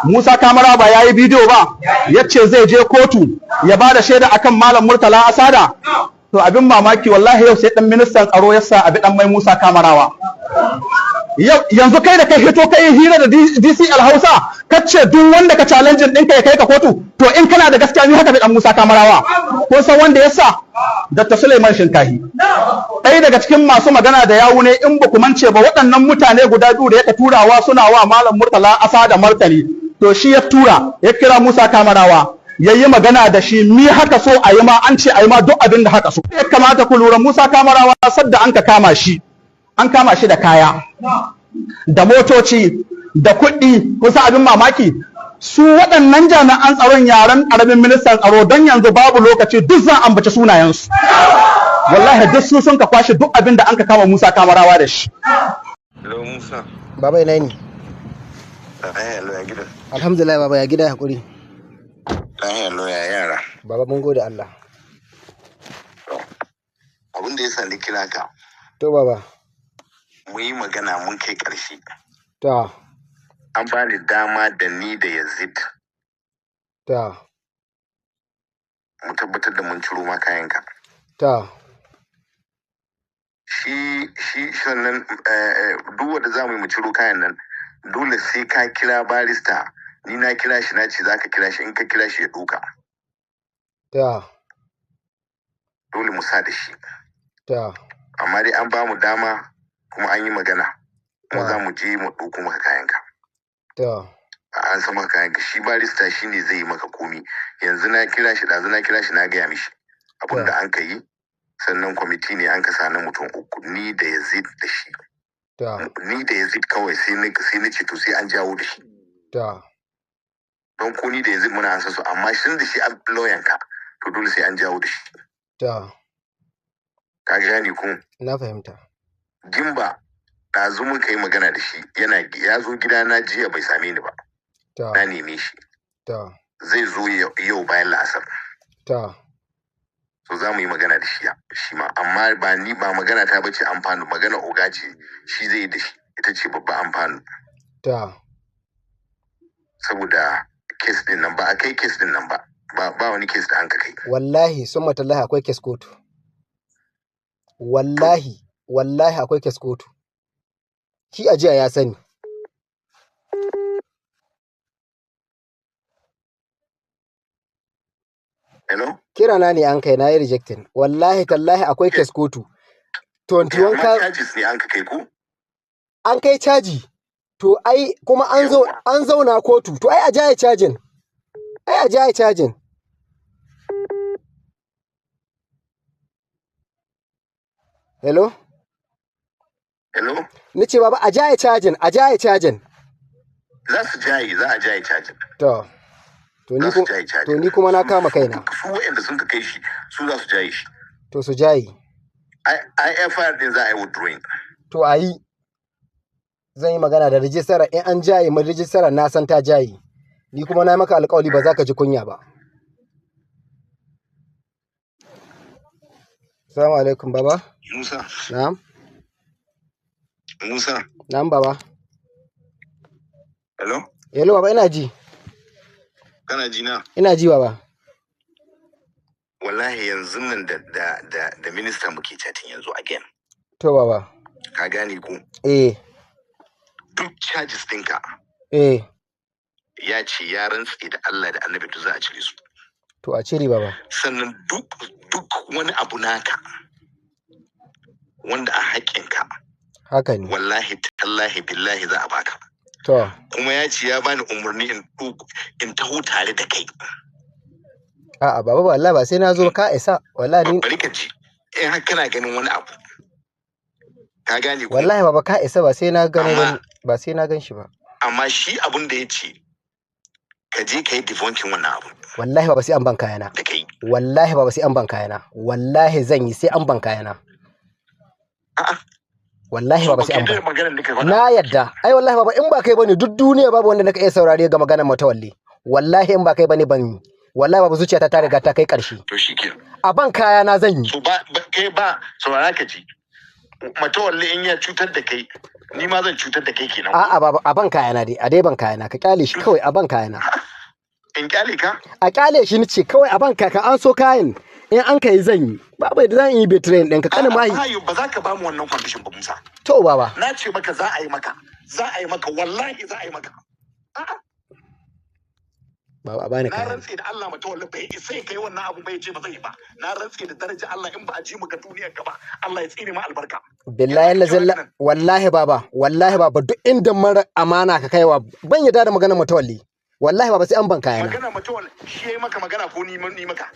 Musa Kamara ba yayi bidiyo ba yace zai je kotu ya bada shaida akan Malam Murtala Asada to abin mamaki wallahi yau sai dan ministan tsaro ya sa abi dan mai Musa Kamarawa yanzu kai da kai hito kai hira da DCL Hausa kace duk wanda ka challenge ɗinka ya kai ka kotu to in kana da gaskiya ni haka bi dan Musa Kamarawa ko san wanda ya sa Dr. Suleiman Shinkahi ɗaya daga cikin masu magana da yawu ne in ba ku mance ba waɗannan mutane guda biyu da yake turawa suna wa Malam Murtala Asada martani to shi ya tura ya kira Musa Kamarawa yayi magana da shi mi haka so a yi ma an ce a yi ma duk abin da haka so ya kamata ku lura Musa Kamarawa sadda an kama shi da kaya da motoci da kuɗi kusa abin mamaki su waɗannan jami'an tsaron yaren ƙaramin ministan tsaro don yanzu babu lokaci duk zan ambaci sunayensu wallahi duk su sun ka kwashe duk abin da an ka kama Musa Kamarawa da shi. Hello Musa. Baba ina ne? Hello ya gida. Alhamdulillah baba ya gida hakuri. Hello ya yara. Baba mun gode Allah. Abin da ya sani kira ka. To baba. Mu yi magana mun kai ƙarshe. Ta. An ba ni dama da ni da Yazid. Ta. Mu tabbatar da mun ciro ma kayanka. Ta. Shi sannan duk wanda za mu yi mu ciro kayan nan dole sai ka kira barista ni na kira shi na ce za ka kira shi in ka kira shi ya ɗauka. Ta. Dole mu sa da shi. Ta. Amma dai an ba mu dama kuma an yi magana. Kuma za mu je mu ɗauko maka kayanka. Ta. An san maka kayanka shi barista shi ne zai yi maka komi. Yanzu na kira shi na gaya mishi. Abin da an ka yi sannan kwamiti ne an ka sa na mutum 3 ni da Yazid da shi. Ni da Yazid kawai sai na ce to sai an jawo da shi. Don ko ni da Yazid muna ansa su amma shi da shi a lawyer ka to dole sai an jawo da shi. Ka gane ko? Na fahimta. Gimba ɗazu muka yi magana da shi ya zo gida na jiya bai same ni ba. Na neme shi. Zai zo yau bayan la'asar. So za mu yi magana da shi ma amma ba magana ta bace amfani magana oga ce shi zai yi da shi ita ce babba amfani. Saboda kes din nan ba a kai kes din nan ba wani kes da an ka kai. Wallahi sun matallahi akwai kes kotu. Wallahi akwai kes kotu. Shi ajiya ya sani. Hello? Kira na ne an kai na yi rejecting. Wallahi tallahi akwai kes kotu. 21 ka charges ne an ka kai ko? An kai caji. To ai kuma an zauna kotu. To ai a jaye cajin. Hello? Hello? Nace baba a jaye cajin. Za a jaye cajin. To ni kuma na kama kaina. Su waɗanda sun ka kai shi su za su jaye shi. To su jaye. FIR din za a yi withdrawing. To ayi. Zan yi magana da rijistara in an jaye mu rijistara na san ta jaye. Ni kuma na maka alƙawari ba za ka ji kunya ba. Assalamu alaikum baba. Musa. Na'am. Musa. Na'am baba. Hello? Hello baba ina ji. Kana ji na? Ina ji baba. Wallahi yanzu nan da minista muke chatting yanzu again. To baba. Ka gane ko? Duk charges ɗinka. Ya ce ya rantse da Allah da Annabi to za a cire su. To a cire baba. Sannan duk wani abu naka wanda a haƙƙinka. Haka ne. Wallahi tallahi billahi za a baka. To. Kuma ya ce ya bani umarni in taho tare da kai. A'a baba wallahi ba sai na zo ka isa wallahi ni. Bari ka ji in har kana ganin wani abu. Ka gane ko? Wallahi baba ka isa ba sai na gano ba sai na gan shi ba. Amma shi abun da ya ce ka je ka yi debunking wannan abu. Wallahi baba sai an ban kayana. Da kai. Wallahi baba sai an ban kayana. Wallahi zan yi sai an ban kayana. A'a. Wallahi baba sai an ban. Na yadda. Ai wallahi baba in ba kai bane duk duniya babu wanda naka iya saurare ga maganar Matawalle. Wallahi in ba kai bane ban. Wallahi baba zuciyata ta riga ta kai karshe. To shikenan. A ban kayana zan yi. So ba kai ba saurara ka ji. Matawalle in ya cutar da kai ni ma zan cutar da kai kenan. A'a baba a ban kayana dai, a dai ban kayana, ka kyale shi kawai a ban kayana. In kyale ka? A kyale shi nace kawai a ban ka an so kayan. In an kai zan yi. Baba da zan yi betrayin ɗinka kana mahi. Ba za ka ba mu wannan condition ba Musa. To baba. Na ce maka za a yi maka. Za a yi maka wallahi za a yi maka. Baba a bani kaya. Na rantse da Allah mata wallahi bai sai kai wannan abu bai ce ba zai ba. Na rantse da daraja Allah in ba a ji mu ga duniyar ka ba. Allah ya tsine ma albarka. Billahi lazilla wallahi baba duk inda mara amana ka kaiwa ban yadda da maganar mutawalli. Wallahi baba sai an ban kayana. Magana mutawalli shi yayi maka magana ko ni maka.